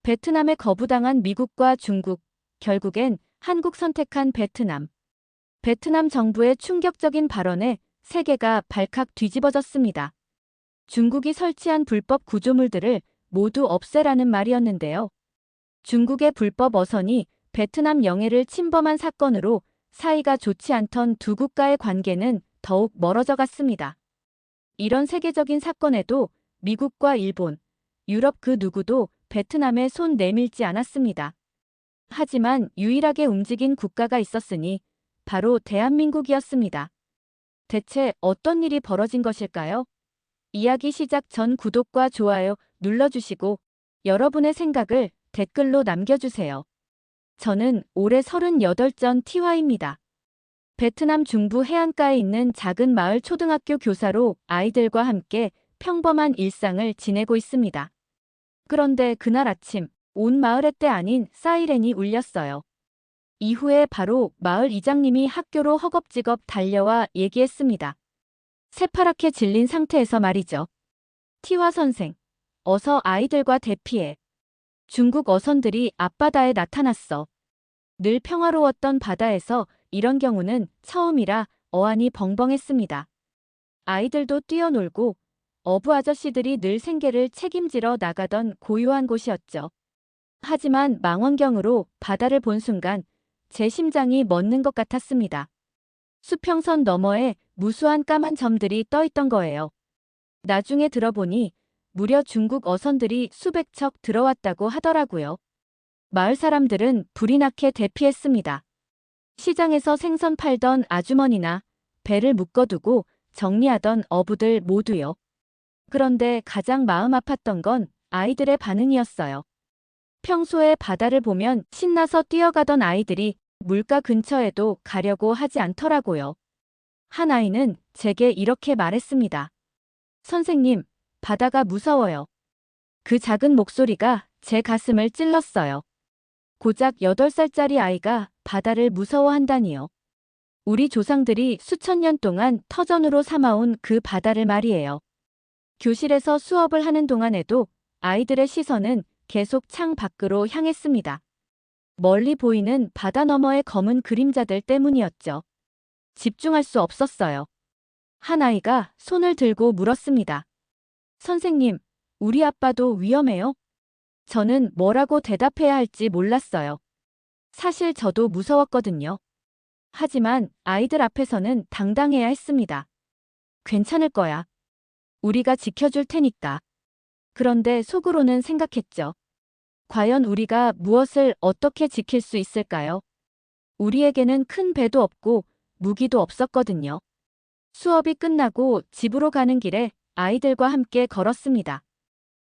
베트남에 거부당한 미국과 중국, 결국엔 한국 선택한 베트남. 베트남 정부의 충격적인 발언에 세계가 발칵 뒤집어졌습니다. 중국이 설치한 불법 구조물들을 모두 없애라는 말이었는데요. 중국의 불법 어선이 베트남 영해를 침범한 사건으로 사이가 좋지 않던 두 국가의 관계는 더욱 멀어져 갔습니다. 이런 세계적인 사건에도 미국과 일본, 유럽 그 누구도 베트남에 손 내밀지 않았습니다. 하지만 유일하게 움직인 국가가 있었으니 바로 대한민국이었습니다. 대체 어떤 일이 벌어진 것일까요? 이야기 시작 전 구독과 좋아요 눌러주시고 여러분의 생각을 댓글로 남겨주세요. 저는 올해 38전 T화입니다. 베트남 중부 해안가에 있는 작은 마을 초등학교 교사로 아이들과 함께 평범한 일상을 지내고 있습니다. 그런데 그날 아침 온 마을의 때 아닌 사이렌이 울렸어요. 이후에 바로 마을 이장님이 학교로 허겁지겁 달려와 얘기했습니다. 새파랗게 질린 상태에서 말이죠. 티화 선생, 어서 아이들과 대피해. 중국 어선들이 앞바다에 나타났어. 늘 평화로웠던 바다에서 이런 경우는 처음이라 어안이 벙벙했습니다. 아이들도 뛰어놀고 어부 아저씨들이 늘 생계를 책임지러 나가던 고요한 곳이었죠. 하지만 망원경으로 바다를 본 순간 제 심장이 멎는 것 같았습니다. 수평선 너머에 무수한 까만 점들이 떠있던 거예요. 나중에 들어보니 무려 중국 어선들이 수백 척 들어왔다고 하더라고요. 마을 사람들은 불이 나게 대피했습니다. 시장에서 생선 팔던 아주머니나 배를 묶어두고 정리하던 어부들 모두요. 그런데 가장 마음 아팠던 건 아이들의 반응이었어요. 평소에 바다를 보면 신나서 뛰어가던 아이들이 물가 근처에도 가려고 하지 않더라고요. 한 아이는 제게 이렇게 말했습니다. 선생님, 바다가 무서워요. 그 작은 목소리가 제 가슴을 찔렀어요. 고작 8살짜리 아이가 바다를 무서워한다니요. 우리 조상들이 수천 년 동안 터전으로 삼아온 그 바다를 말이에요. 교실에서 수업을 하는 동안에도 아이들의 시선은 계속 창 밖으로 향했습니다. 멀리 보이는 바다 너머의 검은 그림자들 때문이었죠. 집중할 수 없었어요. 한 아이가 손을 들고 물었습니다. 선생님, 우리 아빠도 위험해요? 저는 뭐라고 대답해야 할지 몰랐어요. 사실 저도 무서웠거든요. 하지만 아이들 앞에서는 당당해야 했습니다. 괜찮을 거야. 우리가 지켜줄 테니까. 그런데 속으로는 생각했죠. 과연 우리가 무엇을 어떻게 지킬 수 있을까요? 우리에게는 큰 배도 없고 무기도 없었거든요. 수업이 끝나고 집으로 가는 길에 아이들과 함께 걸었습니다.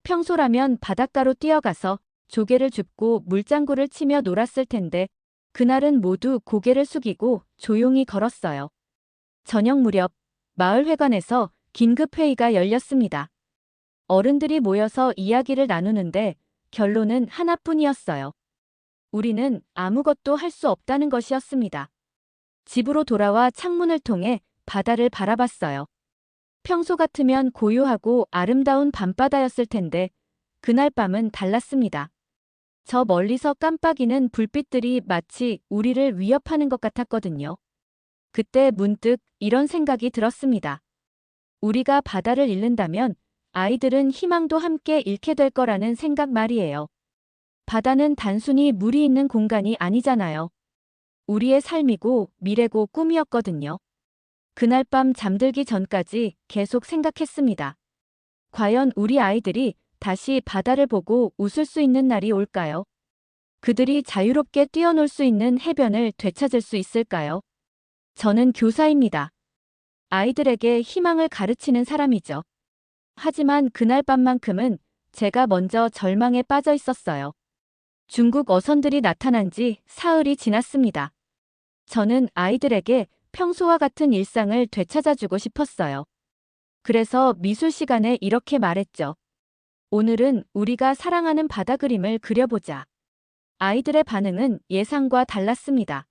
평소라면 바닷가로 뛰어가서 조개를 줍고 물장구를 치며 놀았을 텐데 그날은 모두 고개를 숙이고 조용히 걸었어요. 저녁 무렵 마을 회관에서 긴급 회의가 열렸습니다. 어른들이 모여서 이야기를 나누는데 결론은 하나뿐이었어요. 우리는 아무것도 할 수 없다는 것이었습니다. 집으로 돌아와 창문을 통해 바다를 바라봤어요. 평소 같으면 고요하고 아름다운 밤바다였을 텐데 그날 밤은 달랐습니다. 저 멀리서 깜빡이는 불빛들이 마치 우리를 위협하는 것 같았거든요. 그때 문득 이런 생각이 들었습니다. 우리가 바다를 잃는다면 아이들은 희망도 함께 잃게 될 거라는 생각 말이에요. 바다는 단순히 물이 있는 공간이 아니잖아요. 우리의 삶이고 미래고 꿈이었거든요. 그날 밤 잠들기 전까지 계속 생각했습니다. 과연 우리 아이들이 다시 바다를 보고 웃을 수 있는 날이 올까요? 그들이 자유롭게 뛰어놀 수 있는 해변을 되찾을 수 있을까요? 저는 교사입니다. 아이들에게 희망을 가르치는 사람이죠. 하지만 그날 밤만큼은 제가 먼저 절망에 빠져 있었어요. 중국 어선들이 나타난 지 사흘이 지났습니다. 저는 아이들에게 평소와 같은 일상을 되찾아주고 싶었어요. 그래서 미술 시간에 이렇게 말했죠. 오늘은 우리가 사랑하는 바다 그림을 그려보자. 아이들의 반응은 예상과 달랐습니다.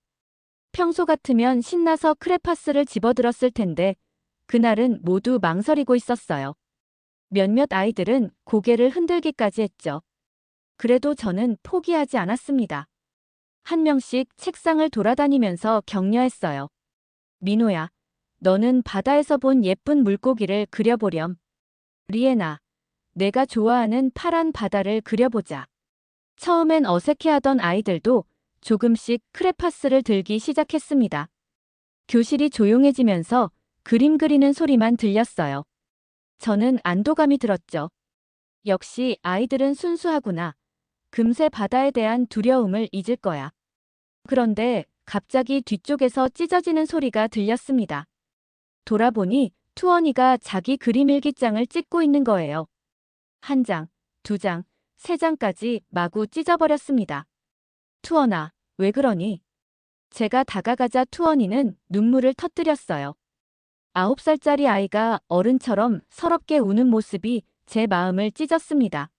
평소 같으면 신나서 크레파스를 집어들었을 텐데 그날은 모두 망설이고 있었어요. 몇몇 아이들은 고개를 흔들기까지 했죠. 그래도 저는 포기하지 않았습니다. 한 명씩 책상을 돌아다니면서 격려했어요. 민호야, 너는 바다에서 본 예쁜 물고기를 그려보렴. 리에나, 내가 좋아하는 파란 바다를 그려보자. 처음엔 어색해하던 아이들도 조금씩 크레파스를 들기 시작했습니다. 교실이 조용해지면서 그림 그리는 소리만 들렸어요. 저는 안도감이 들었죠. 역시 아이들은 순수하구나. 금세 바다에 대한 두려움을 잊을 거야. 그런데 갑자기 뒤쪽에서 찢어지는 소리가 들렸습니다. 돌아보니 투원이가 자기 그림 일기장을 찍고 있는 거예요. 한 장, 두 장, 세 장까지 마구 찢어버렸습니다. 투원아, 왜 그러니? 제가 다가가자 투원이는 눈물을 터뜨렸어요. 9살짜리 아이가 어른처럼 서럽게 우는 모습이 제 마음을 찢었습니다.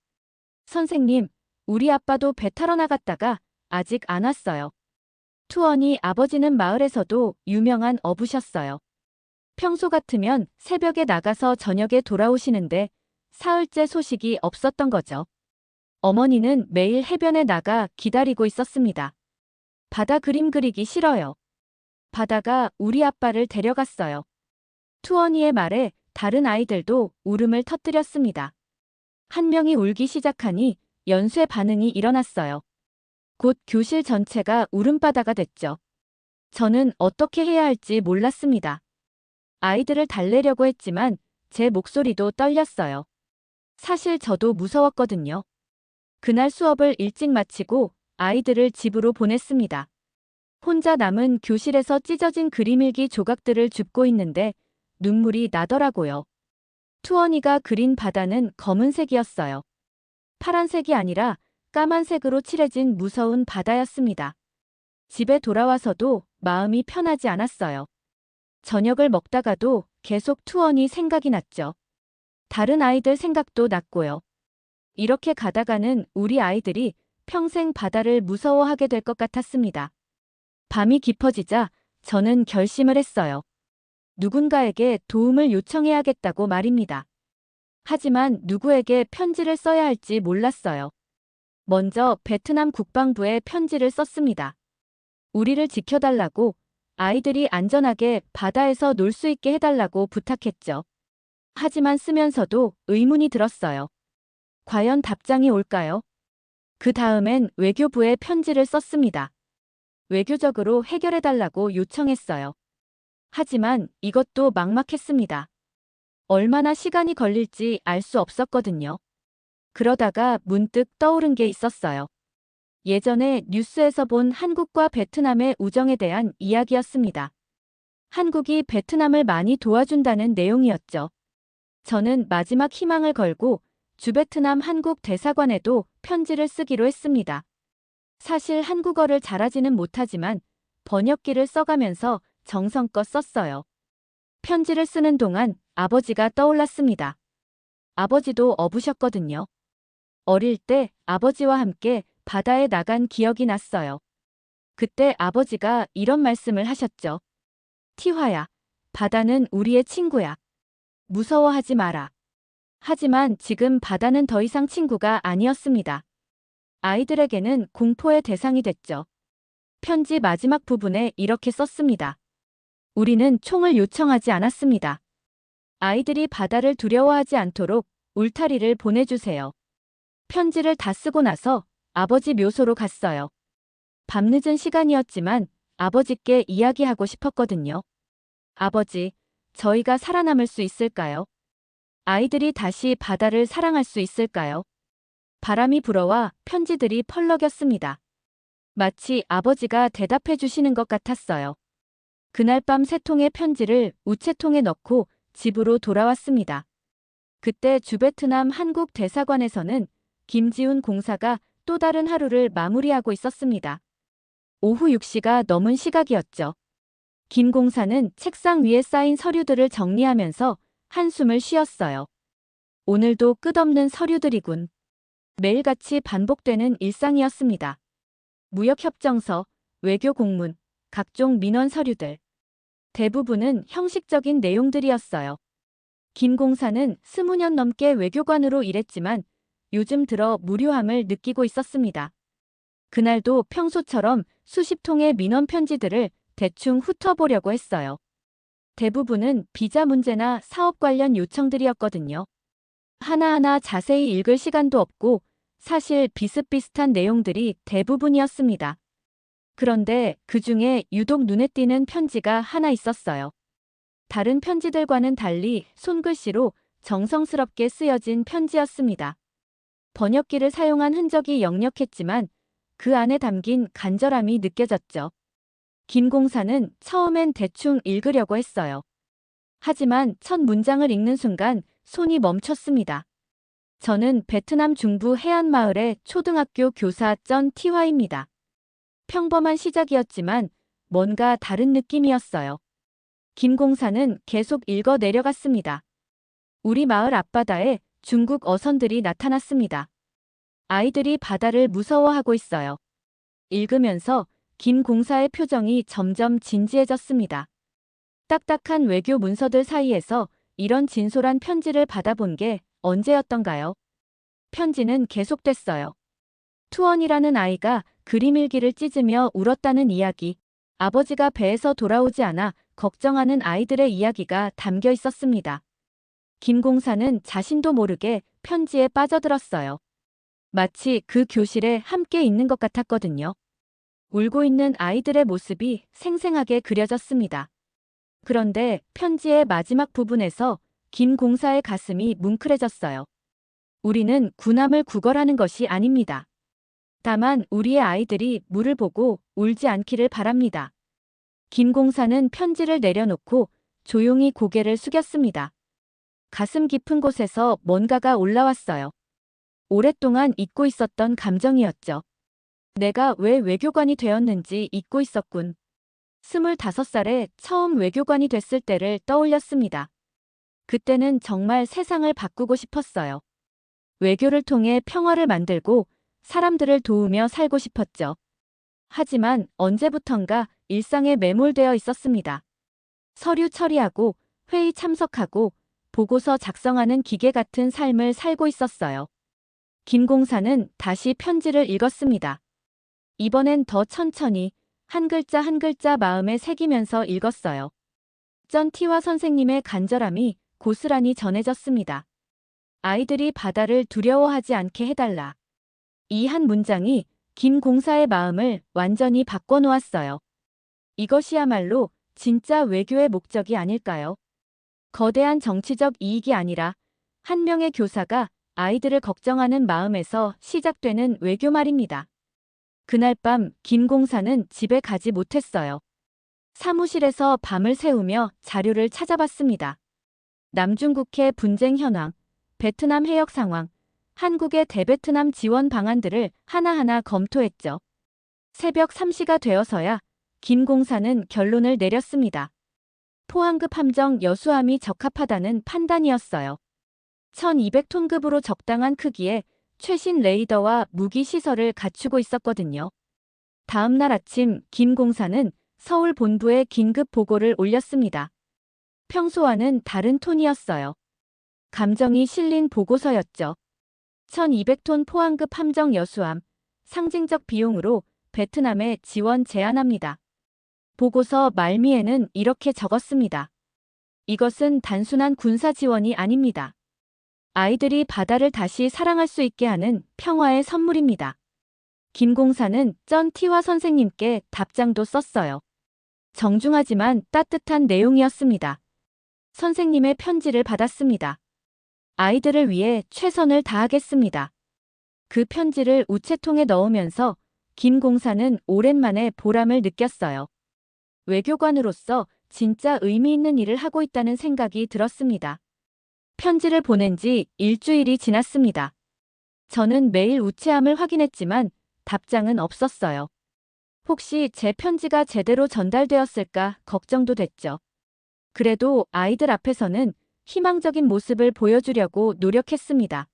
선생님, 우리 아빠도 배 타러 나갔다가 아직 안 왔어요. 투원이 아버지는 마을에서도 유명한 어부셨어요. 평소 같으면 새벽에 나가서 저녁에 돌아오시는데 사흘째 소식이 없었던 거죠. 어머니는 매일 해변에 나가 기다리고 있었습니다. 바다 그림 그리기 싫어요. 바다가 우리 아빠를 데려갔어요. 투원이의 말에 다른 아이들도 울음을 터뜨렸습니다. 한 명이 울기 시작하니 연쇄 반응이 일어났어요. 곧 교실 전체가 울음바다가 됐죠. 저는 어떻게 해야 할지 몰랐습니다. 아이들을 달래려고 했지만 제 목소리도 떨렸어요. 사실 저도 무서웠거든요. 그날 수업을 일찍 마치고 아이들을 집으로 보냈습니다. 혼자 남은 교실에서 찢어진 그림일기 조각들을 줍고 있는데 눈물이 나더라고요. 투원이가 그린 바다는 검은색이었어요. 파란색이 아니라 까만색으로 칠해진 무서운 바다였습니다. 집에 돌아와서도 마음이 편하지 않았어요. 저녁을 먹다가도 계속 투원이 생각이 났죠. 다른 아이들 생각도 났고요. 이렇게 가다가는 우리 아이들이 평생 바다를 무서워하게 될 것 같았습니다. 밤이 깊어지자 저는 결심을 했어요. 누군가에게 도움을 요청해야겠다고 말입니다. 하지만 누구에게 편지를 써야 할지 몰랐어요. 먼저 베트남 국방부에 편지를 썼습니다. 우리를 지켜달라고, 아이들이 안전하게 바다에서 놀 수 있게 해달라고 부탁했죠. 하지만 쓰면서도 의문이 들었어요. 과연 답장이 올까요? 그 다음엔 외교부에 편지를 썼습니다. 외교적으로 해결해달라고 요청했어요. 하지만 이것도 막막했습니다. 얼마나 시간이 걸릴지 알 수 없었거든요. 그러다가 문득 떠오른 게 있었어요. 예전에 뉴스에서 본 한국과 베트남의 우정에 대한 이야기였습니다. 한국이 베트남을 많이 도와준다는 내용이었죠. 저는 마지막 희망을 걸고 주베트남 한국 대사관에도 편지를 쓰기로 했습니다. 사실 한국어를 잘하지는 못하지만 번역기를 써가면서 정성껏 썼어요. 편지를 쓰는 동안 아버지가 떠올랐습니다. 아버지도 어부셨거든요. 어릴 때 아버지와 함께 바다에 나간 기억이 났어요. 그때 아버지가 이런 말씀을 하셨죠. 티화야, 바다는 우리의 친구야. 무서워하지 마라. 하지만 지금 바다는 더 이상 친구가 아니었습니다. 아이들에게는 공포의 대상이 됐죠. 편지 마지막 부분에 이렇게 썼습니다. 우리는 총을 요청하지 않았습니다. 아이들이 바다를 두려워하지 않도록 울타리를 보내주세요. 편지를 다 쓰고 나서 아버지 묘소로 갔어요. 밤늦은 시간이었지만 아버지께 이야기하고 싶었거든요. 아버지, 저희가 살아남을 수 있을까요? 아이들이 다시 바다를 사랑할 수 있을까요? 바람이 불어와 편지들이 펄럭였습니다. 마치 아버지가 대답해 주시는 것 같았어요. 그날 밤 3통의 편지를 우체통에 넣고 집으로 돌아왔습니다. 그때 주베트남 한국 대사관에서는 김지훈 공사가 또 다른 하루를 마무리하고 있었습니다. 오후 6시가 넘은 시각이었죠. 김 공사는 책상 위에 쌓인 서류들을 정리하면서 한숨을 쉬었어요. 오늘도 끝없는 서류들이군. 매일같이 반복되는 일상이었습니다. 무역협정서, 외교공문, 각종 민원 서류들. 대부분은 형식적인 내용들이었어요. 김 공사는 20년 넘게 외교관으로 일했지만 요즘 들어 무료함을 느끼고 있었습니다. 그날도 평소처럼 수십 통의 민원 편지들을 대충 훑어보려고 했어요. 대부분은 비자 문제나 사업 관련 요청들이었거든요. 하나하나 자세히 읽을 시간도 없고 사실 비슷비슷한 내용들이 대부분이었습니다. 그런데 그 중에 유독 눈에 띄는 편지가 하나 있었어요. 다른 편지들과는 달리 손글씨로 정성스럽게 쓰여진 편지였습니다. 번역기를 사용한 흔적이 역력했지만 그 안에 담긴 간절함이 느껴졌죠. 김 공사는 처음엔 대충 읽으려고 했어요. 하지만 첫 문장을 읽는 순간 손이 멈췄습니다. 저는 베트남 중부 해안마을의 초등학교 교사 전 티화입니다. 평범한 시작이었지만 뭔가 다른 느낌이었어요. 김 공사는 계속 읽어 내려갔습니다. 우리 마을 앞바다에 중국 어선들이 나타났습니다. 아이들이 바다를 무서워하고 있어요. 읽으면서 김 공사의 표정이 점점 진지해졌습니다. 딱딱한 외교 문서들 사이에서 이런 진솔한 편지를 받아본 게 언제였던가요? 편지는 계속됐어요. 투원이라는 아이가 그림일기를 찢으며 울었다는 이야기, 아버지가 배에서 돌아오지 않아 걱정하는 아이들의 이야기가 담겨 있었습니다. 김 공사는 자신도 모르게 편지에 빠져들었어요. 마치 그 교실에 함께 있는 것 같았거든요. 울고 있는 아이들의 모습이 생생하게 그려졌습니다. 그런데 편지의 마지막 부분에서 김 공사의 가슴이 뭉클해졌어요. 우리는 군함을 구걸하는 것이 아닙니다. 다만 우리의 아이들이 물을 보고 울지 않기를 바랍니다. 김 공사는 편지를 내려놓고 조용히 고개를 숙였습니다. 가슴 깊은 곳에서 뭔가가 올라왔어요. 오랫동안 잊고 있었던 감정이었죠. 내가 왜 외교관이 되었는지 잊고 있었군. 25살에 처음 외교관이 됐을 때를 떠올렸습니다. 그때는 정말 세상을 바꾸고 싶었어요. 외교를 통해 평화를 만들고 사람들을 도우며 살고 싶었죠. 하지만 언제부턴가 일상에 매몰되어 있었습니다. 서류 처리하고 회의 참석하고 보고서 작성하는 기계 같은 삶을 살고 있었어요. 김 공사는 다시 편지를 읽었습니다. 이번엔 더 천천히 한 글자 한 글자 마음에 새기면서 읽었어요. 전 티화 선생님의 간절함이 고스란히 전해졌습니다. 아이들이 바다를 두려워하지 않게 해달라. 이 한 문장이 김 공사의 마음을 완전히 바꿔놓았어요. 이것이야말로 진짜 외교의 목적이 아닐까요? 거대한 정치적 이익이 아니라 한 명의 교사가 아이들을 걱정하는 마음에서 시작되는 외교 말입니다. 그날 밤 김 공사는 집에 가지 못했어요. 사무실에서 밤을 새우며 자료를 찾아봤습니다. 남중국해 분쟁 현황, 베트남 해역 상황, 한국의 대베트남 지원 방안들을 하나하나 검토했죠. 새벽 3시가 되어서야 김 공사는 결론을 내렸습니다. 포항급 함정 여수함이 적합하다는 판단이었어요. 1200톤급으로 적당한 크기의 최신 레이더와 무기 시설을 갖추고 있었거든요. 다음 날 아침 김 공사는 서울 본부에 긴급 보고를 올렸습니다. 평소와는 다른 톤이었어요. 감정이 실린 보고서였죠. 1200톤 포항급 함정 여수함, 상징적 비용으로 베트남에 지원 제안합니다. 보고서 말미에는 이렇게 적었습니다. 이것은 단순한 군사 지원이 아닙니다. 아이들이 바다를 다시 사랑할 수 있게 하는 평화의 선물입니다. 김 공사는 전 티화 선생님께 답장도 썼어요. 정중하지만 따뜻한 내용이었습니다. 선생님의 편지를 받았습니다. 아이들을 위해 최선을 다하겠습니다. 그 편지를 우체통에 넣으면서 김 공사는 오랜만에 보람을 느꼈어요. 외교관으로서 진짜 의미 있는 일을 하고 있다는 생각이 들었습니다. 편지를 보낸 지 일주일이 지났습니다. 저는 매일 우체함을 확인했지만 답장은 없었어요. 혹시 제 편지가 제대로 전달되었을까 걱정도 됐죠. 그래도 아이들 앞에서는 희망적인 모습을 보여주려고 노력했습니다.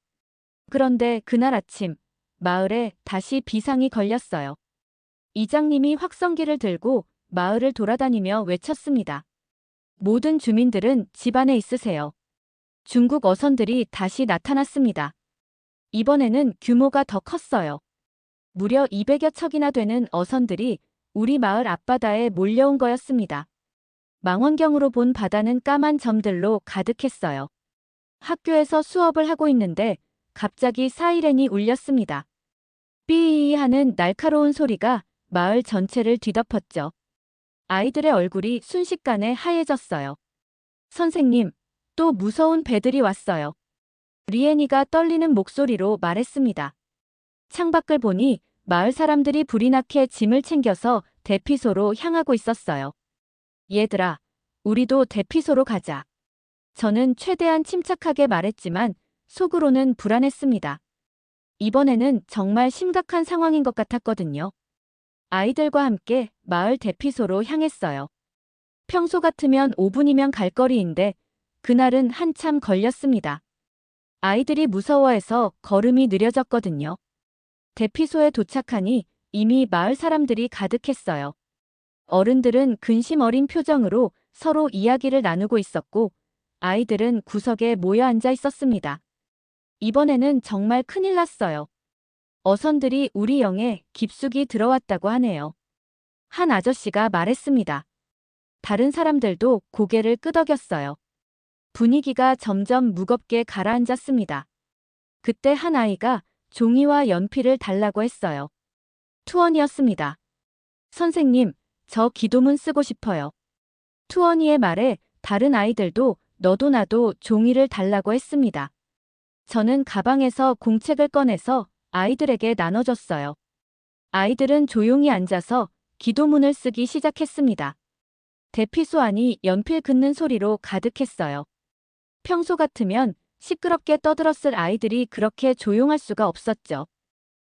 그런데 그날 아침, 마을에 다시 비상이 걸렸어요. 이장님이 확성기를 들고 마을을 돌아다니며 외쳤습니다. 모든 주민들은 집 안에 있으세요. 중국 어선들이 다시 나타났습니다. 이번에는 규모가 더 컸어요. 무려 200여 척이나 되는 어선들이 우리 마을 앞바다에 몰려온 거였습니다. 망원경으로 본 바다는 까만 점들로 가득했어요. 학교에서 수업을 하고 있는데 갑자기 사이렌이 울렸습니다. 삐이 하는 날카로운 소리가 마을 전체를 뒤덮었죠. 아이들의 얼굴이 순식간에 하얘졌어요. 선생님, 또 무서운 배들이 왔어요. 리엔이가 떨리는 목소리로 말했습니다. 창밖을 보니 마을 사람들이 불이 나게 짐을 챙겨서 대피소로 향하고 있었어요. 얘들아, 우리도 대피소로 가자. 저는 최대한 침착하게 말했지만 속으로는 불안했습니다. 이번에는 정말 심각한 상황인 것 같았거든요. 아이들과 함께 마을 대피소로 향했어요. 평소 같으면 5분이면 갈 거리인데 그날은 한참 걸렸습니다. 아이들이 무서워해서 걸음이 느려졌거든요. 대피소에 도착하니 이미 마을 사람들이 가득했어요. 어른들은 근심 어린 표정으로 서로 이야기를 나누고 있었고 아이들은 구석에 모여 앉아 있었습니다. 이번에는 정말 큰일 났어요. 어선들이 우리 영에 깊숙이 들어왔다고 하네요. 한 아저씨가 말했습니다. 다른 사람들도 고개를 끄덕였어요. 분위기가 점점 무겁게 가라앉았습니다. 그때 한 아이가 종이와 연필을 달라고 했어요. 투원이었습니다. 선생님, 저 기도문 쓰고 싶어요. 투원이의 말에 다른 아이들도 너도 나도 종이를 달라고 했습니다. 저는 가방에서 공책을 꺼내서 아이들에게 나눠줬어요. 아이들은 조용히 앉아서 기도문을 쓰기 시작했습니다. 대피소 안이 연필 긋는 소리로 가득했어요. 평소 같으면 시끄럽게 떠들었을 아이들이 그렇게 조용할 수가 없었죠.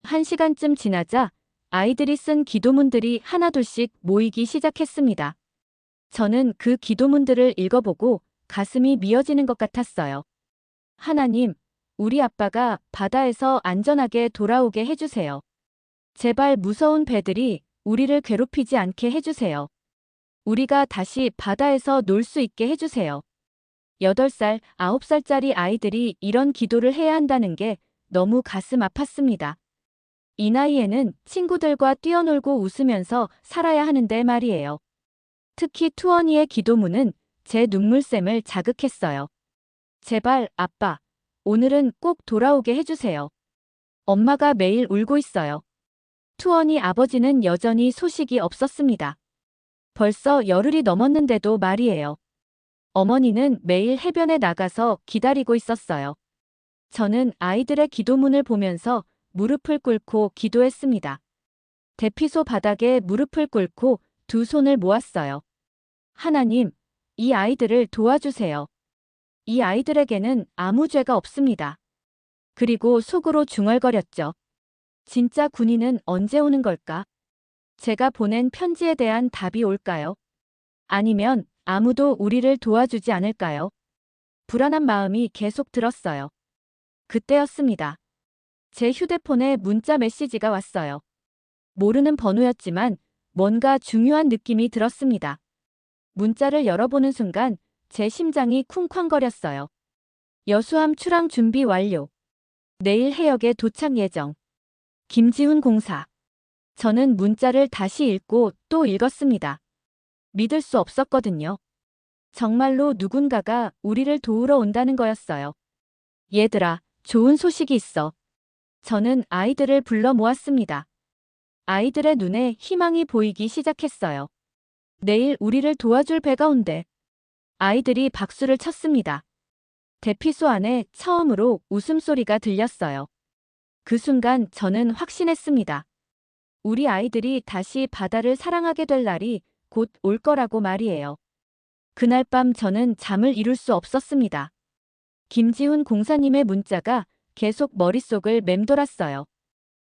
1시간쯤 지나자 아이들이 쓴 기도문들이 하나둘씩 모이기 시작했습니다. 저는 그 기도문들을 읽어보고 가슴이 미어지는 것 같았어요. 하나님, 우리 아빠가 바다에서 안전하게 돌아오게 해주세요. 제발 무서운 배들이 우리를 괴롭히지 않게 해주세요. 우리가 다시 바다에서 놀 수 있게 해주세요. 8살, 9살짜리 아이들이 이런 기도를 해야 한다는 게 너무 가슴 아팠습니다. 이 나이에는 친구들과 뛰어놀고 웃으면서 살아야 하는데 말이에요. 특히 투원이의 기도문은 제 눈물샘을 자극했어요. 제발, 아빠, 오늘은 꼭 돌아오게 해주세요. 엄마가 매일 울고 있어요. 투원이 아버지는 여전히 소식이 없었습니다. 벌써 열흘이 넘었는데도 말이에요. 어머니는 매일 해변에 나가서 기다리고 있었어요. 저는 아이들의 기도문을 보면서 무릎을 꿇고 기도했습니다. 대피소 바닥에 무릎을 꿇고 두 손을 모았어요. 하나님, 이 아이들을 도와주세요. 이 아이들에게는 아무 죄가 없습니다. 그리고 속으로 중얼거렸죠. 진짜 군인은 언제 오는 걸까? 제가 보낸 편지에 대한 답이 올까요? 아니면 아무도 우리를 도와주지 않을까요? 불안한 마음이 계속 들었어요. 그때였습니다. 제 휴대폰에 문자 메시지가 왔어요. 모르는 번호였지만 뭔가 중요한 느낌이 들었습니다. 문자를 열어보는 순간 제 심장이 쿵쾅거렸어요. 여수함 출항 준비 완료. 내일 해역에 도착 예정. 김지훈 공사. 저는 문자를 다시 읽고 또 읽었습니다. 믿을 수 없었거든요. 정말로 누군가가 우리를 도우러 온다는 거였어요. 얘들아, 좋은 소식이 있어. 저는 아이들을 불러 모았습니다. 아이들의 눈에 희망이 보이기 시작했어요. 내일 우리를 도와줄 배가 온대. 아이들이 박수를 쳤습니다. 대피소 안에 처음으로 웃음소리가 들렸어요. 그 순간 저는 확신했습니다. 우리 아이들이 다시 바다를 사랑하게 될 날이 곧 올 거라고 말이에요. 그날 밤 저는 잠을 이룰 수 없었습니다. 김지훈 공사님의 문자가 계속 머릿속을 맴돌았어요.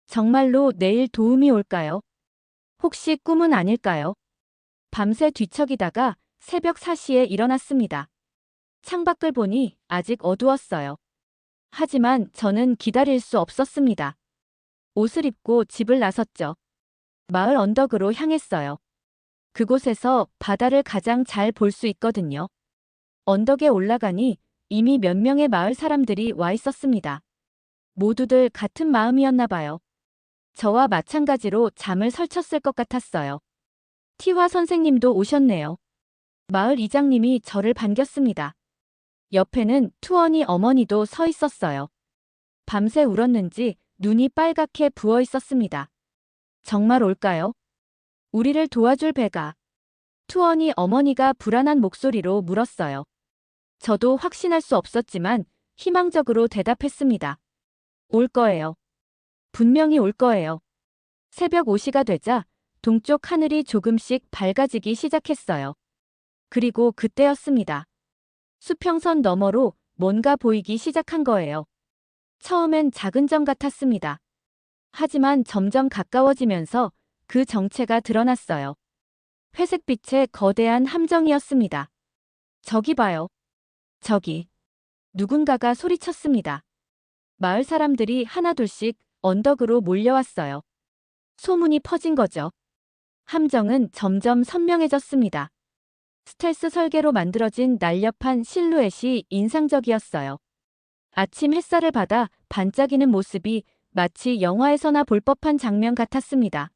정말로 내일 도움이 올까요? 혹시 꿈은 아닐까요? 밤새 뒤척이다가 새벽 4시에 일어났습니다. 창밖을 보니 아직 어두웠어요. 하지만 저는 기다릴 수 없었습니다. 옷을 입고 집을 나섰죠. 마을 언덕으로 향했어요. 그곳에서 바다를 가장 잘 볼 수 있거든요. 언덕에 올라가니 이미 몇 명의 마을 사람들이 와 있었습니다. 모두들 같은 마음이었나 봐요. 저와 마찬가지로 잠을 설쳤을 것 같았어요. 티화 선생님도 오셨네요. 마을 이장님이 저를 반겼습니다. 옆에는 투원이 어머니도 서 있었어요. 밤새 울었는지 눈이 빨갛게 부어 있었습니다. 정말 올까요? 우리를 도와줄 배가. 투원이 어머니가 불안한 목소리로 물었어요. 저도 확신할 수 없었지만 희망적으로 대답했습니다. 올 거예요. 분명히 올 거예요. 새벽 5시가 되자 동쪽 하늘이 조금씩 밝아지기 시작했어요. 그리고 그때였습니다. 수평선 너머로 뭔가 보이기 시작한 거예요. 처음엔 작은 점 같았습니다. 하지만 점점 가까워지면서 그 정체가 드러났어요. 회색빛의 거대한 함정이었습니다. 저기 봐요. 저기. 누군가가 소리쳤습니다. 마을 사람들이 하나둘씩 언덕으로 몰려왔어요. 소문이 퍼진 거죠. 함정은 점점 선명해졌습니다. 스텔스 설계로 만들어진 날렵한 실루엣이 인상적이었어요. 아침 햇살을 받아 반짝이는 모습이 마치 영화에서나 볼 법한 장면 같았습니다.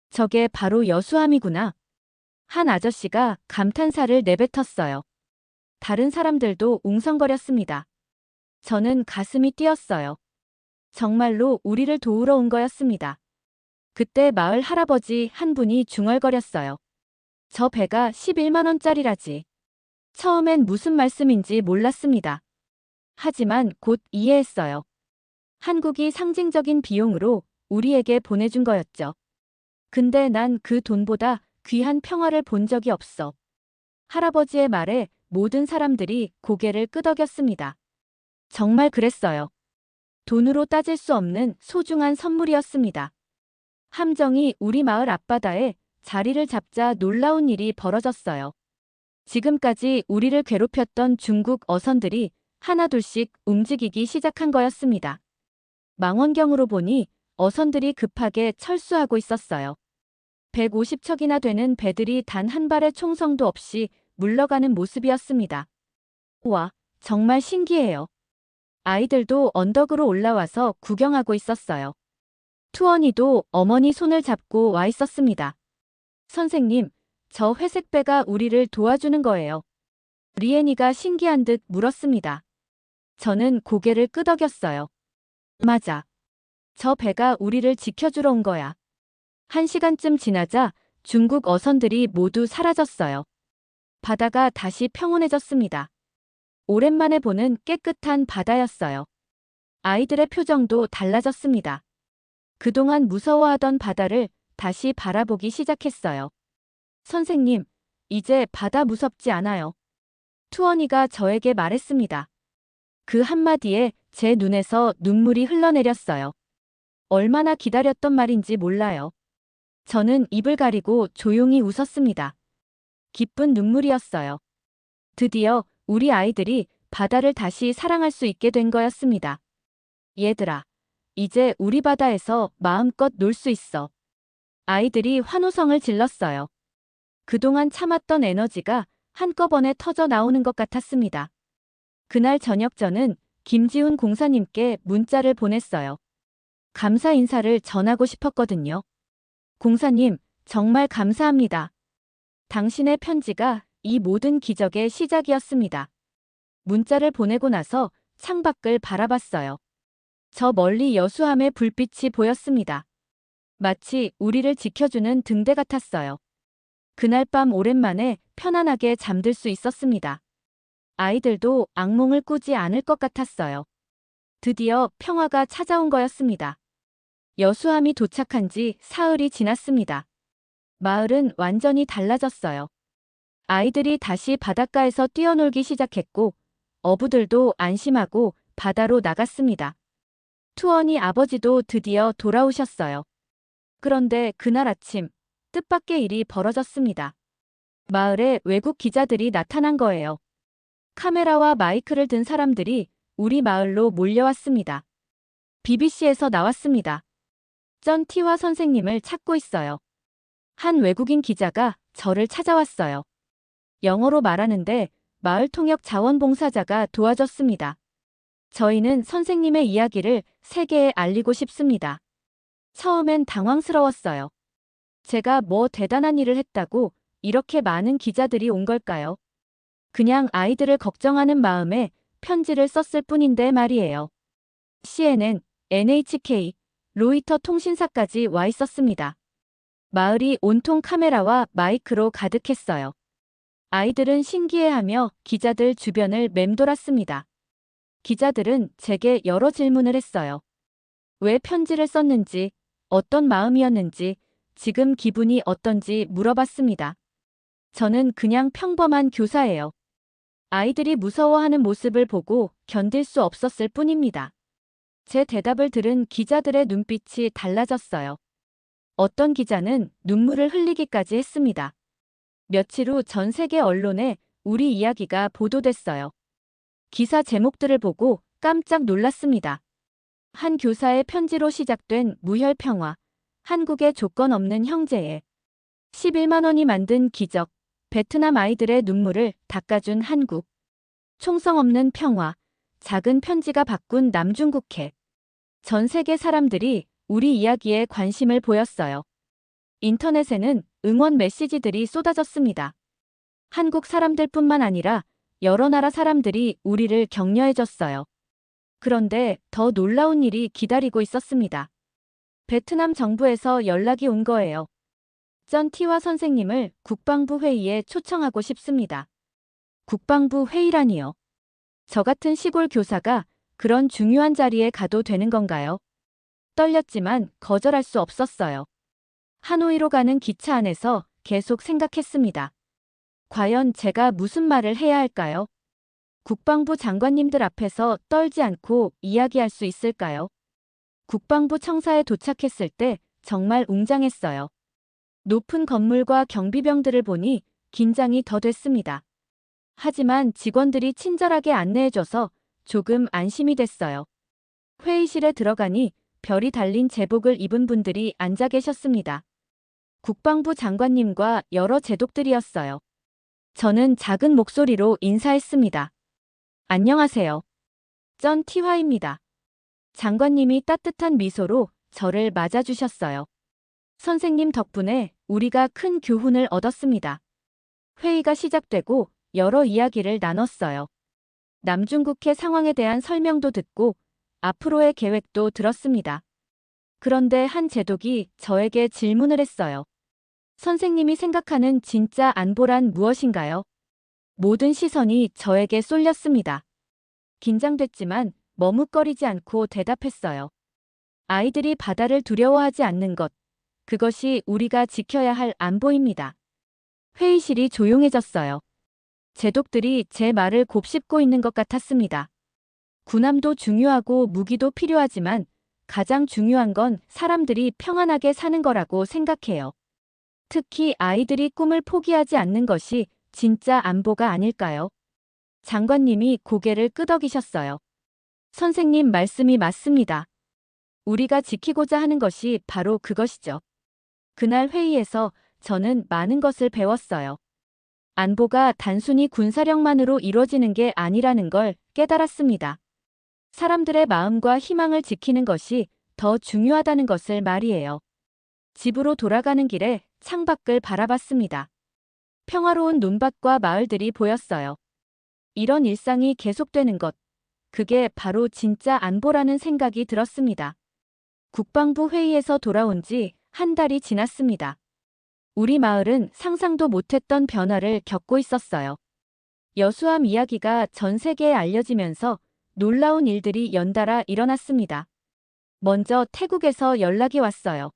저게 바로 여수함이구나. 한 아저씨가 감탄사를 내뱉었어요. 다른 사람들도 웅성거렸습니다. 저는 가슴이 뛰었어요. 정말로 우리를 도우러 온 거였습니다. 그때 마을 할아버지 한 분이 중얼거렸어요. 저 배가 11만 원짜리라지. 처음엔 무슨 말씀인지 몰랐습니다. 하지만 곧 이해했어요. 한국이 상징적인 비용으로 우리에게 보내준 거였죠. 근데 난 그 돈보다 귀한 평화를 본 적이 없어. 할아버지의 말에 모든 사람들이 고개를 끄덕였습니다. 정말 그랬어요. 돈으로 따질 수 없는 소중한 선물이었습니다. 함정이 우리 마을 앞바다에 자리를 잡자 놀라운 일이 벌어졌어요. 지금까지 우리를 괴롭혔던 중국 어선들이 하나둘씩 움직이기 시작한 거였습니다. 망원경으로 보니 어선들이 급하게 철수하고 있었어요. 150척이나 되는 배들이 단 한 발의 총성도 없이 물러가는 모습이었습니다. 와, 정말 신기해요. 아이들도 언덕으로 올라와서 구경하고 있었어요. 투원이도 어머니 손을 잡고 와 있었습니다. 선생님, 저 회색 배가 우리를 도와주는 거예요. 리엔이가 신기한 듯 물었습니다. 저는 고개를 끄덕였어요. 맞아. 저 배가 우리를 지켜주러 온 거야. 1시간쯤 지나자 중국 어선들이 모두 사라졌어요. 바다가 다시 평온해졌습니다. 오랜만에 보는 깨끗한 바다였어요. 아이들의 표정도 달라졌습니다. 그동안 무서워하던 바다를 다시 바라보기 시작했어요. 선생님, 이제 바다 무섭지 않아요. 투원이가 저에게 말했습니다. 그 한마디에 제 눈에서 눈물이 흘러내렸어요. 얼마나 기다렸던 말인지 몰라요. 저는 입을 가리고 조용히 웃었습니다. 기쁜 눈물이었어요. 드디어 우리 아이들이 바다를 다시 사랑할 수 있게 된 거였습니다. 얘들아, 이제 우리 바다에서 마음껏 놀 수 있어. 아이들이 환호성을 질렀어요. 그동안 참았던 에너지가 한꺼번에 터져 나오는 것 같았습니다. 그날 저녁 저는 김지훈 공사님께 문자를 보냈어요. 감사 인사를 전하고 싶었거든요. 공사님, 정말 감사합니다. 당신의 편지가 이 모든 기적의 시작이었습니다. 문자를 보내고 나서 창밖을 바라봤어요. 저 멀리 여수함의 불빛이 보였습니다. 마치 우리를 지켜주는 등대 같았어요. 그날 밤 오랜만에 편안하게 잠들 수 있었습니다. 아이들도 악몽을 꾸지 않을 것 같았어요. 드디어 평화가 찾아온 거였습니다. 여수함이 도착한 지 사흘이 지났습니다. 마을은 완전히 달라졌어요. 아이들이 다시 바닷가에서 뛰어놀기 시작했고 어부들도 안심하고 바다로 나갔습니다. 투원이 아버지도 드디어 돌아오셨어요. 그런데 그날 아침 뜻밖의 일이 벌어졌습니다. 마을에 외국 기자들이 나타난 거예요. 카메라와 마이크를 든 사람들이 우리 마을로 몰려왔습니다. BBC에서 나왔습니다. 전 티화 선생님을 찾고 있어요. 한 외국인 기자가 저를 찾아왔어요. 영어로 말하는데 마을 통역 자원봉사자가 도와줬습니다. 저희는 선생님의 이야기를 세계에 알리고 싶습니다. 처음엔 당황스러웠어요. 제가 뭐 대단한 일을 했다고 이렇게 많은 기자들이 온 걸까요? 그냥 아이들을 걱정하는 마음에 편지를 썼을 뿐인데 말이에요. CNN, NHK, 로이터 통신사까지 와 있었습니다. 마을이 온통 카메라와 마이크로 가득했어요. 아이들은 신기해하며 기자들 주변을 맴돌았습니다. 기자들은 제게 여러 질문을 했어요. 왜 편지를 썼는지, 어떤 마음이었는지, 지금 기분이 어떤지 물어봤습니다. 저는 그냥 평범한 교사예요. 아이들이 무서워하는 모습을 보고 견딜 수 없었을 뿐입니다. 제 대답을 들은 기자들의 눈빛이 달라졌어요. 어떤 기자는 눈물을 흘리기까지 했습니다. 며칠 후 전 세계 언론에 우리 이야기가 보도됐어요. 기사 제목들을 보고 깜짝 놀랐습니다. 한 교사의 편지로 시작된 무혈평화, 한국의 조건 없는 형제에 11만 원이 만든 기적, 베트남 아이들의 눈물을 닦아준 한국, 총성 없는 평화, 작은 편지가 바꾼 남중국해. 전 세계 사람들이 우리 이야기에 관심을 보였어요. 인터넷에는 응원 메시지들이 쏟아졌습니다. 한국 사람들뿐만 아니라 여러 나라 사람들이 우리를 격려해줬어요. 그런데 더 놀라운 일이 기다리고 있었습니다. 베트남 정부에서 연락이 온 거예요. 전 티화 선생님을 국방부 회의에 초청하고 싶습니다. 국방부 회의라니요. 저 같은 시골 교사가 그런 중요한 자리에 가도 되는 건가요? 떨렸지만 거절할 수 없었어요. 하노이로 가는 기차 안에서 계속 생각했습니다. 과연 제가 무슨 말을 해야 할까요? 국방부 장관님들 앞에서 떨지 않고 이야기할 수 있을까요? 국방부 청사에 도착했을 때 정말 웅장했어요. 높은 건물과 경비병들을 보니 긴장이 더 됐습니다. 하지만 직원들이 친절하게 안내해줘서 조금 안심이 됐어요. 회의실에 들어가니 별이 달린 제복을 입은 분들이 앉아 계셨습니다. 국방부 장관님과 여러 제독들이었어요. 저는 작은 목소리로 인사했습니다. 안녕하세요. 전 티화입니다. 장관님이 따뜻한 미소로 저를 맞아주셨어요. 선생님 덕분에 우리가 큰 교훈을 얻었습니다. 회의가 시작되고 여러 이야기를 나눴어요. 남중국해 상황에 대한 설명도 듣고 앞으로의 계획도 들었습니다. 그런데 한 제독이 저에게 질문을 했어요. 선생님이 생각하는 진짜 안보란 무엇인가요? 모든 시선이 저에게 쏠렸습니다. 긴장됐지만 머뭇거리지 않고 대답했어요. 아이들이 바다를 두려워하지 않는 것, 그것이 우리가 지켜야 할 안보입니다. 회의실이 조용해졌어요. 제독들이 제 말을 곱씹고 있는 것 같았습니다. 군함도 중요하고 무기도 필요하지만 가장 중요한 건 사람들이 평안하게 사는 거라고 생각해요. 특히 아이들이 꿈을 포기하지 않는 것이 진짜 안보가 아닐까요? 장관님이 고개를 끄덕이셨어요. 선생님 말씀이 맞습니다. 우리가 지키고자 하는 것이 바로 그것이죠. 그날 회의에서 저는 많은 것을 배웠어요. 안보가 단순히 군사력만으로 이루어지는 게 아니라는 걸 깨달았습니다. 사람들의 마음과 희망을 지키는 것이 더 중요하다는 것을 말이에요. 집으로 돌아가는 길에 창밖을 바라봤습니다. 평화로운 논밭과 마을들이 보였어요. 이런 일상이 계속되는 것, 그게 바로 진짜 안보라는 생각이 들었습니다. 국방부 회의에서 돌아온 지 한 달이 지났습니다. 우리 마을은 상상도 못했던 변화를 겪고 있었어요. 여수함 이야기가 전 세계에 알려지면서 놀라운 일들이 연달아 일어났습니다. 먼저 태국에서 연락이 왔어요.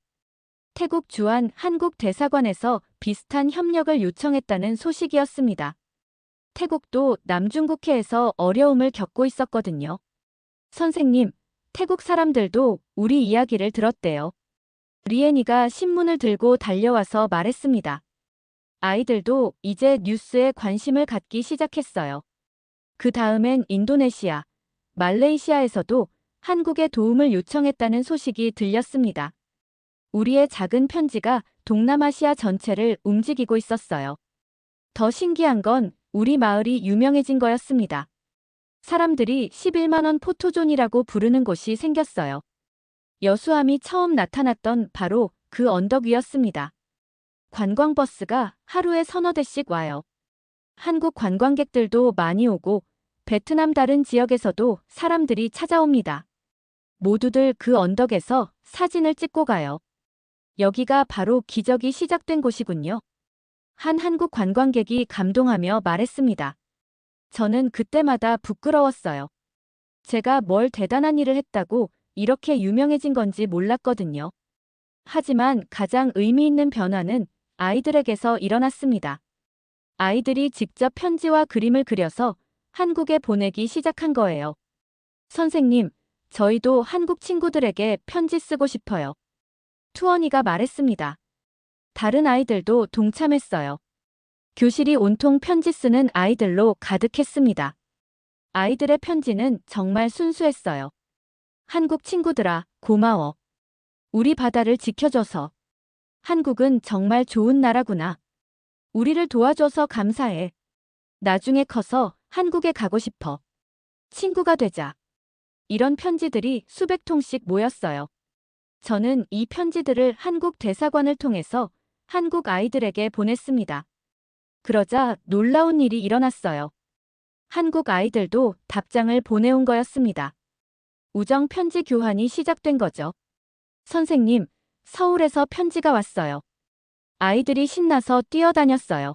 태국 주한 한국 대사관에서 비슷한 협력을 요청했다는 소식이었습니다. 태국도 남중국해에서 어려움을 겪고 있었거든요. 선생님, 태국 사람들도 우리 이야기를 들었대요. 리엔이가 신문을 들고 달려와서 말했습니다. 아이들도 이제 뉴스에 관심을 갖기 시작했어요. 그 다음엔 인도네시아, 말레이시아에서도 한국의 도움을 요청했다는 소식이 들렸습니다. 우리의 작은 편지가 동남아시아 전체를 움직이고 있었어요. 더 신기한 건 우리 마을이 유명해진 거였습니다. 사람들이 11만 원 포토존이라고 부르는 곳이 생겼어요. 여수함이 처음 나타났던 바로 그 언덕 위였습니다. 관광버스가 하루에 서너 대씩 와요. 한국 관광객들도 많이 오고 베트남 다른 지역에서도 사람들이 찾아옵니다. 모두들 그 언덕에서 사진을 찍고 가요. 여기가 바로 기적이 시작된 곳이군요. 한 한국 관광객이 감동하며 말했습니다. 저는 그때마다 부끄러웠어요. 제가 뭘 대단한 일을 했다고 이렇게 유명해진 건지 몰랐거든요. 하지만 가장 의미 있는 변화는 아이들에게서 일어났습니다. 아이들이 직접 편지와 그림을 그려서 한국에 보내기 시작한 거예요. 선생님, 저희도 한국 친구들에게 편지 쓰고 싶어요. 투어니가 말했습니다. 다른 아이들도 동참했어요. 교실이 온통 편지 쓰는 아이들로 가득했습니다. 아이들의 편지는 정말 순수했어요. 한국 친구들아, 고마워. 우리 바다를 지켜줘서. 한국은 정말 좋은 나라구나. 우리를 도와줘서 감사해. 나중에 커서 한국에 가고 싶어. 친구가 되자. 이런 편지들이 수백 통씩 모였어요. 저는 이 편지들을 한국 대사관을 통해서 한국 아이들에게 보냈습니다. 그러자 놀라운 일이 일어났어요. 한국 아이들도 답장을 보내온 거였습니다. 우정 편지 교환이 시작된 거죠. 선생님, 서울에서 편지가 왔어요. 아이들이 신나서 뛰어다녔어요.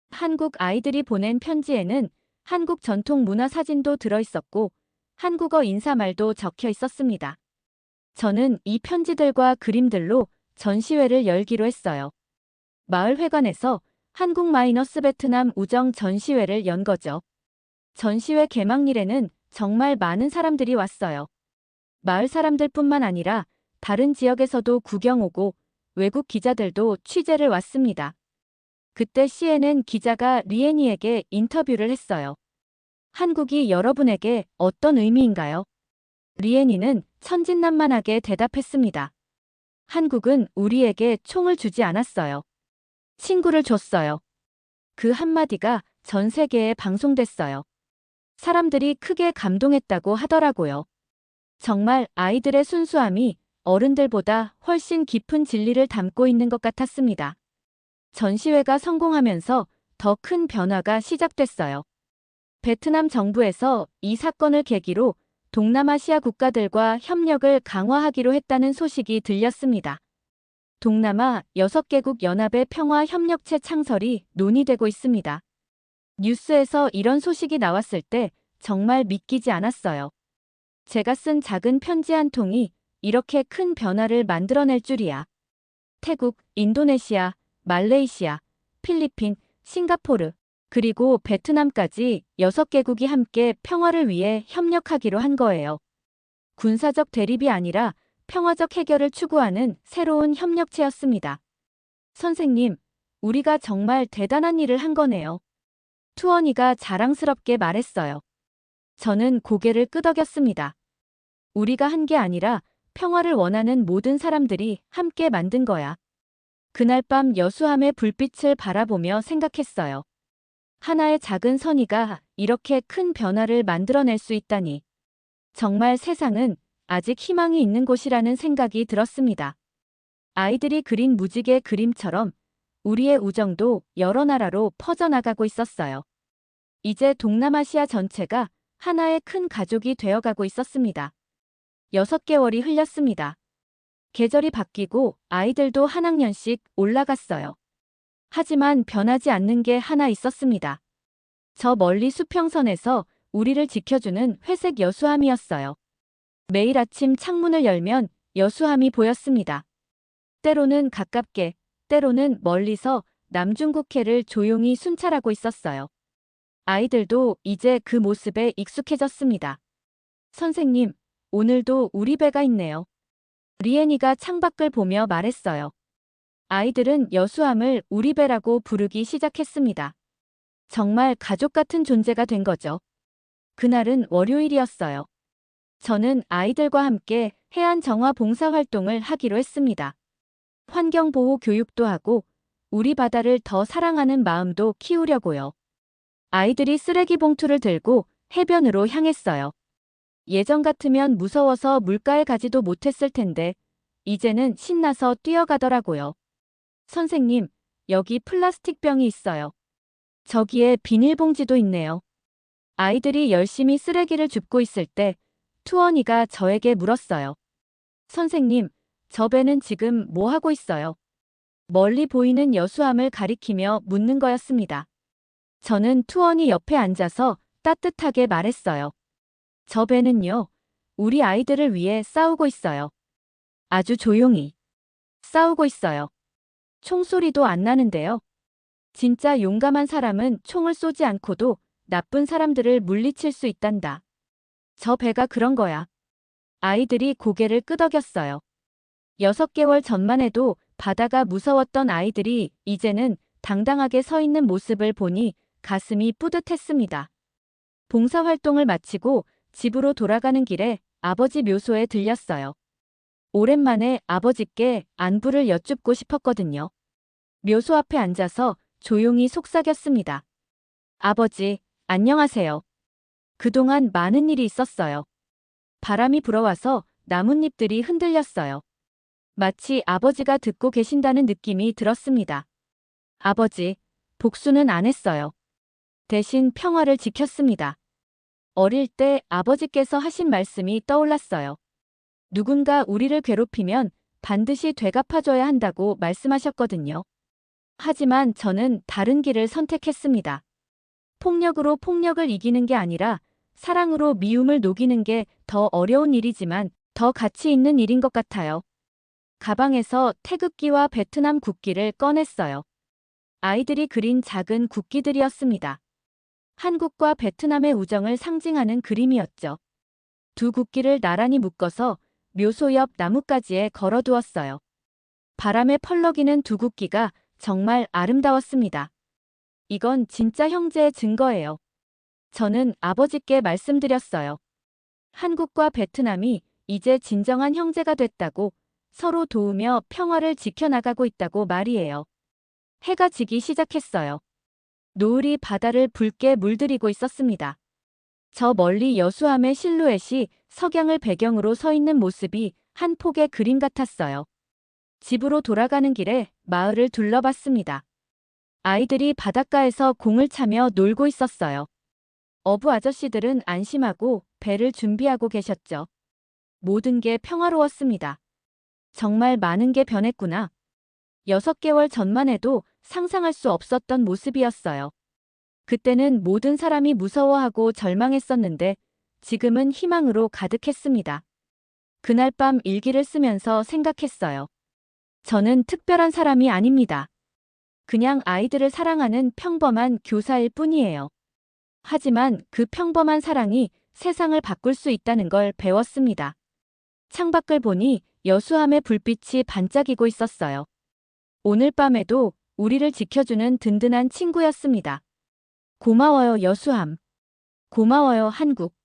한국 아이들이 보낸 편지에는 한국 전통 문화 사진도 들어있었고 한국어 인사말도 적혀 있었습니다. 저는 이 편지들과 그림들로 전시회를 열기로 했어요. 마을회관에서 한국-베트남 우정 전시회를 연 거죠. 전시회 개막일에는 정말 많은 사람들이 왔어요. 마을 사람들뿐만 아니라 다른 지역에서도 구경 오고 외국 기자들도 취재를 왔습니다. 그때 CNN 기자가 리에니에게 인터뷰를 했어요. 한국이 여러분에게 어떤 의미인가요? 리에니는 천진난만하게 대답했습니다. 한국은 우리에게 총을 주지 않았어요. 친구를 줬어요. 그 한마디가 전 세계에 방송됐어요. 사람들이 크게 감동했다고 하더라고요. 정말 아이들의 순수함이 어른들보다 훨씬 깊은 진리를 담고 있는 것 같았습니다. 전시회가 성공하면서 더 큰 변화가 시작됐어요. 베트남 정부에서 이 사건을 계기로 동남아시아 국가들과 협력을 강화하기로 했다는 소식이 들렸습니다. 동남아 6개국 연합의 평화협력체 창설이 논의되고 있습니다. 뉴스에서 이런 소식이 나왔을 때 정말 믿기지 않았어요. 제가 쓴 작은 편지 한 통이 이렇게 큰 변화를 만들어낼 줄이야. 태국, 인도네시아, 말레이시아, 필리핀, 싱가포르, 그리고 베트남까지 6개국이 함께 평화를 위해 협력하기로 한 거예요. 군사적 대립이 아니라 평화적 해결을 추구하는 새로운 협력체였습니다. 선생님, 우리가 정말 대단한 일을 한 거네요. 투어니가 자랑스럽게 말했어요. 저는 고개를 끄덕였습니다. 우리가 한 게 아니라 평화를 원하는 모든 사람들이 함께 만든 거야. 그날 밤 여수함의 불빛을 바라보며 생각했어요. 하나의 작은 선의가 이렇게 큰 변화를 만들어낼 수 있다니. 정말 세상은 아직 희망이 있는 곳이라는 생각이 들었습니다. 아이들이 그린 무지개 그림처럼 우리의 우정도 여러 나라로 퍼져나가고 있었어요. 이제 동남아시아 전체가 하나의 큰 가족이 되어가고 있었습니다. 6개월이 흘렸습니다. 계절이 바뀌고 아이들도 한 학년씩 올라갔어요. 하지만 변하지 않는 게 하나 있었습니다. 저 멀리 수평선에서 우리를 지켜주는 회색 여수함이었어요. 매일 아침 창문을 열면 여수함이 보였습니다. 때로는 가깝게, 때로는 멀리서 남중국해를 조용히 순찰하고 있었어요. 아이들도 이제 그 모습에 익숙해졌습니다. 선생님, 오늘도 우리 배가 있네요. 리에니가 창밖을 보며 말했어요. 아이들은 여수함을 우리 배라고 부르기 시작했습니다. 정말 가족 같은 존재가 된 거죠. 그날은 월요일이었어요. 저는 아이들과 함께 해안 정화 봉사 활동을 하기로 했습니다. 환경보호 교육도 하고 우리 바다를 더 사랑하는 마음도 키우려고요. 아이들이 쓰레기 봉투를 들고 해변으로 향했어요. 예전 같으면 무서워서 물가에 가지도 못했을 텐데 이제는 신나서 뛰어가더라고요. 선생님, 여기 플라스틱 병이 있어요. 저기에 비닐봉지도 있네요. 아이들이 열심히 쓰레기를 줍고 있을 때 투어니가 저에게 물었어요. 선생님, 저 배는 지금 뭐 하고 있어요? 멀리 보이는 여수함을 가리키며 묻는 거였습니다. 저는 투어니 옆에 앉아서 따뜻하게 말했어요. 저 배는요, 우리 아이들을 위해 싸우고 있어요. 아주 조용히 싸우고 있어요. 총소리도 안 나는데요. 진짜 용감한 사람은 총을 쏘지 않고도 나쁜 사람들을 물리칠 수 있단다. 저 배가 그런 거야. 아이들이 고개를 끄덕였어요. 6개월 전만 해도 바다가 무서웠던 아이들이 이제는 당당하게 서 있는 모습을 보니 가슴이 뿌듯했습니다. 봉사활동을 마치고 집으로 돌아가는 길에 아버지 묘소에 들렸어요. 오랜만에 아버지께 안부를 여쭙고 싶었거든요. 묘소 앞에 앉아서 조용히 속삭였습니다. 아버지, 안녕하세요. 그동안 많은 일이 있었어요. 바람이 불어와서 나뭇잎들이 흔들렸어요. 마치 아버지가 듣고 계신다는 느낌이 들었습니다. 아버지, 복수는 안 했어요. 대신 평화를 지켰습니다. 어릴 때 아버지께서 하신 말씀이 떠올랐어요. 누군가 우리를 괴롭히면 반드시 되갚아줘야 한다고 말씀하셨거든요. 하지만 저는 다른 길을 선택했습니다. 폭력으로 폭력을 이기는 게 아니라 사랑으로 미움을 녹이는 게 더 어려운 일이지만 더 가치 있는 일인 것 같아요. 가방에서 태극기와 베트남 국기를 꺼냈어요. 아이들이 그린 작은 국기들이었습니다. 한국과 베트남의 우정을 상징하는 그림이었죠. 두 국기를 나란히 묶어서 묘소 옆 나뭇가지에 걸어두었어요. 바람에 펄럭이는 두 국기가 정말 아름다웠습니다. 이건 진짜 형제의 증거예요. 저는 아버지께 말씀드렸어요. 한국과 베트남이 이제 진정한 형제가 됐다고, 서로 도우며 평화를 지켜나가고 있다고 말이에요. 해가 지기 시작했어요. 노을이 바다를 붉게 물들이고 있었습니다. 저 멀리 여수함의 실루엣이 석양을 배경으로 서 있는 모습이 한 폭의 그림 같았어요. 집으로 돌아가는 길에 마을을 둘러봤습니다. 아이들이 바닷가에서 공을 차며 놀고 있었어요. 어부 아저씨들은 안심하고 배를 준비하고 계셨죠. 모든 게 평화로웠습니다. 정말 많은 게 변했구나. 6개월 전만 해도 상상할 수 없었던 모습이었어요. 그때는 모든 사람이 무서워하고 절망했었는데 지금은 희망으로 가득했습니다. 그날 밤 일기를 쓰면서 생각했어요. 저는 특별한 사람이 아닙니다. 그냥 아이들을 사랑하는 평범한 교사일 뿐이에요. 하지만 그 평범한 사랑이 세상을 바꿀 수 있다는 걸 배웠습니다. 창밖을 보니 여수함의 불빛이 반짝이고 있었어요. 오늘 밤에도 우리를 지켜주는 든든한 친구였습니다. 고마워요, 여수함. 고마워요, 한국.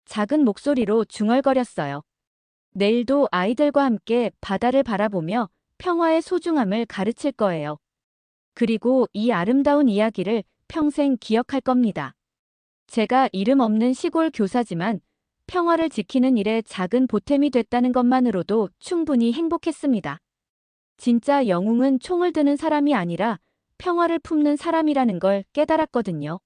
작은 목소리로 중얼거렸어요. 내일도 아이들과 함께 바다를 바라보며 평화의 소중함을 가르칠 거예요. 그리고 이 아름다운 이야기를 평생 기억할 겁니다. 제가 이름 없는 시골 교사지만 평화를 지키는 일에 작은 보탬이 됐다는 것만으로도 충분히 행복했습니다. 진짜 영웅은 총을 드는 사람이 아니라 평화를 품는 사람이라는 걸 깨달았거든요.